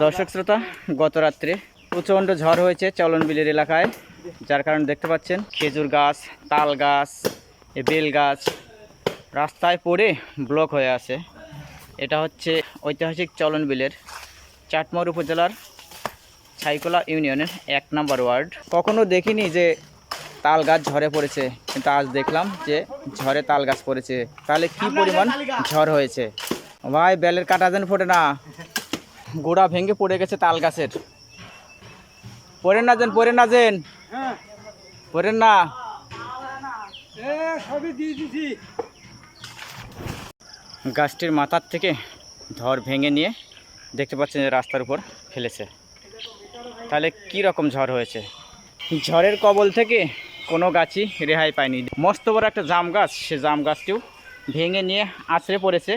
দর্শক শ্রোতা, গত রাত্রে প্রচণ্ড ঝড় হয়েছে চলন বিলের এলাকায়, যার কারণে দেখতে পাচ্ছেন খেজুর গাছ, তাল গাছ, বেল গাছ রাস্তায় পড়ে ব্লক হয়ে আছে। এটা হচ্ছে ঐতিহাসিক চলন বিলের চাটমোহর উপজেলার ছাইকোলা ইউনিয়নের 1 নম্বর ওয়ার্ড। কখনো দেখিনি যে তাল গাছ ঝড়ে পড়েছে, কিন্তু আজ দেখলাম যে ঝড়ে তাল গাছ পড়েছে। তাহলে কি পরিমাণ ঝড় হয়েছে ভাই! বেলের কাটা যেন ফোটে না, গোড়া ভেঙে পড়ে গেছে তাল গাছের। পড়েন না যেন, পড়েন না যেন, পড়েন না। গাছটির মাথার থেকে ঝড় ভেঙে নিয়ে দেখতে পাচ্ছেন যে রাস্তার উপর ফেলেছে। তাহলে কি রকম ঝড় হয়েছে! ঝড়ের কবল থেকে কোনো গাছই রেহাই পায়নি। মস্ত বড় একটা জাম গাছ, সে জাম গাছটিও ভেঙে নিয়ে আছড়ে পড়েছে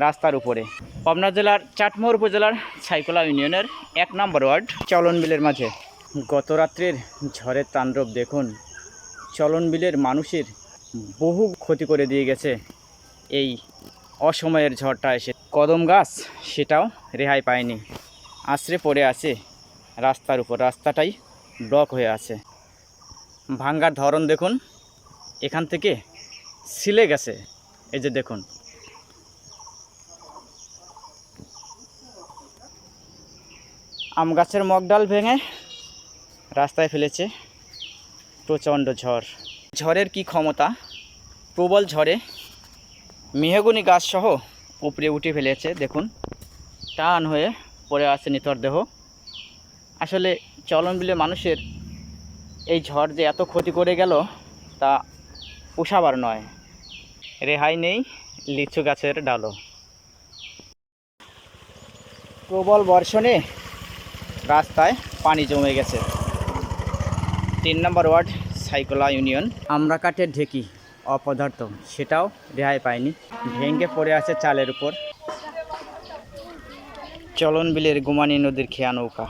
রাস্তার উপরে। পাবনা জেলার চাটমোহর উপজেলার ছাইকোলা ইউনিয়নের 1 নম্বর ওয়ার্ড চলন বিলের মাঝে গত রাত্রের ঝড়ের তাণ্ডব দেখুন। চলন বিলের মানুষের বহু ক্ষতি করে দিয়ে গেছে এই অসময়ের ঝড়টা এসে। কদম গাছ সেটাও রেহাই পায়নি, আছড়ে পড়ে আছে রাস্তার উপর, রাস্তাটাই ব্লক হয়ে আছে। ভাঙ্গার ধরন দেখুন, এখান থেকে ছিলে গেছে। এই যে দেখুন, আম গাছের মগডাল ভেঙে রাস্তায় ফেলেছে প্রচণ্ড ঝড়। ঝড়ের কি ক্ষমতা! প্রবল ঝড়ে মেহগনি গাছসহ উপরে উঠে ফেলেছে। দেখুন, টান হয়ে পড়ে আছে নিথর দেহ। আসলে চলন বিলে মানুষের এই ঝড় যে এত ক্ষতি করে গেল তা পোষাবার নয়। রেহাই নেই লিচু গাছের ডালও। প্রবল বর্ষণে রাস্তায় পানি জমে গেছে। 3 নম্বর ওয়ার্ড ছাইকোলা ইউনিয়ন। আমরা কাঠের ঢেকি অপদার্থ, সেটাও রেহাই পায়নি, ভেঙে পড়ে আছে চালের উপর। চলন বিলের গুমানি নদীর খেয়া নৌকা,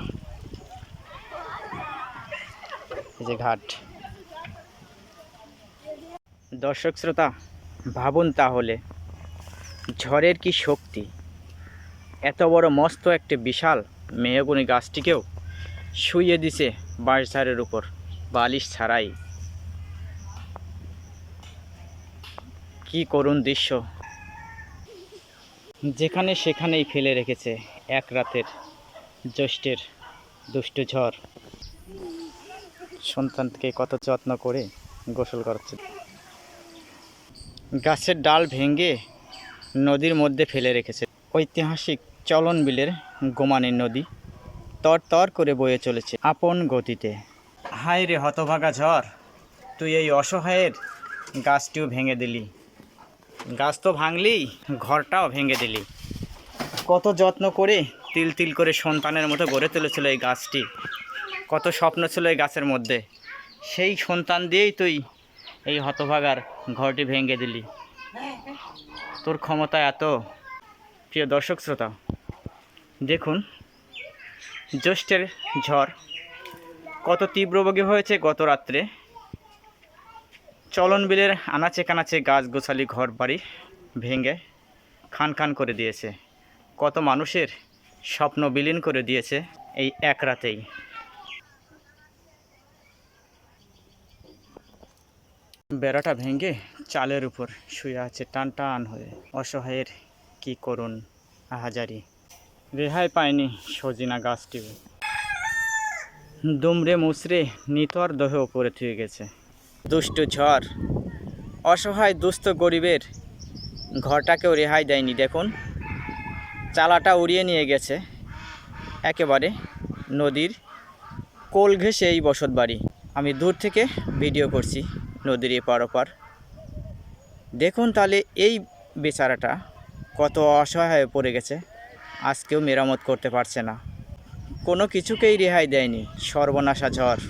এই যে ঘাট। দর্শক শ্রোতা, ভাবুন তাহলে ঝড়ের কি শক্তি! এত বড় মস্ত একটি বিশাল মেহগনি গাছটিকেও শুইয়ে দিছে বাঁশঝাড়ের উপর, বালিশ ছাড়াই। কি করুণ দৃশ্য! যেখানে সেখানেই ফেলে রেখেছে এক রাতের জ্যৈষ্ঠের দুষ্টু ঝড়। সন্তানকে কত যত্ন করে গোসল করাচ্ছে। গাছের ডাল ভেঙে নদীর মধ্যে ফেলে রেখেছে। ঐতিহাসিক চলন বিলের গোমানি নদী তর তর করে বয়ে চলেছে আপন গতিতে। হায় রে হতভাগা ঝড়, তুই এই অসহায়ের গাছটিও ভেঙে দিলি। গাছ তো ভাঙলি, ঘরটাও ভেঙে দিলি। কত যত্ন করে তিল তিল করে সন্তানের মতো গড়ে তুলেছিল এই গাছটি, কত স্বপ্ন ছিল এই গাছের মধ্যে। সেই সন্তান দিয়েই তুই এই হতভাগার ঘরটি ভেঙে দিলি। তোর ক্ষমতা এত! প্রিয় দর্শক শ্রোতা, দেখুন জ্যৈষ্ঠের ঝড় কত তীব্রবেগে হয়েছে গত রাত্রে। চলন বিলের আনাচে কানাচে গাছ গোছালি ঘর বাড়ি ভেঙে খান খান করে দিয়েছে। কত মানুষের স্বপ্ন বিলীন করে দিয়েছে এই এক রাতেই। বেড়াটা ভেঙে চালের উপর শুয়ে আছে টান টান হয়ে অসহায়ের কি করুন আহাজারি। রেহাই পায়নি সজিনা গাছটিও, দুমড়ে মুচড়ে নিতর দেহ উপরে থুয়ে গেছে। দুষ্টু ঝড় অসহায় দুস্থ গরিবের ঘরটাকেও রেহাই দেয়নি। দেখুন, চালাটা উড়িয়ে নিয়ে গেছে একেবারে নদীর কোল ঘেঁষে এই বসত বাড়ি। আমি দূর থেকে ভিডিও করছি নদীর এপার ওপার। দেখুন তাহলে এই বেচারাটা কত অসহায় হয়ে পড়ে গেছে, আজকেও মেরামত করতে পারছে না, কোনো কিছুকেই রেহাই দেয়নি সর্বনাশা ঝড়।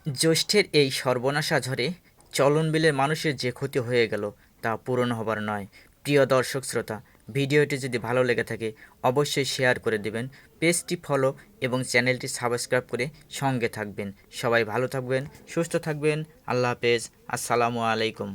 জ্যৈষ্ঠের এই সর্বনাশা ঝড়ে চলন বিলের মানুষের যে ক্ষতি হয়ে গেল তা পূরণ হবার নয়। প্রিয় দর্শক শ্রোতা, ভিডিওটি যদি ভালো লেগে থাকে অবশ্যই শেয়ার করে দেবেন, পেজটি ফলো এবং চ্যানেলটি সাবস্ক্রাইব করে সঙ্গে থাকবেন। সবাই ভালো থাকবেন, সুস্থ থাকবেন। আল্লাহ হাফেজ, আসসালামু আলাইকুম।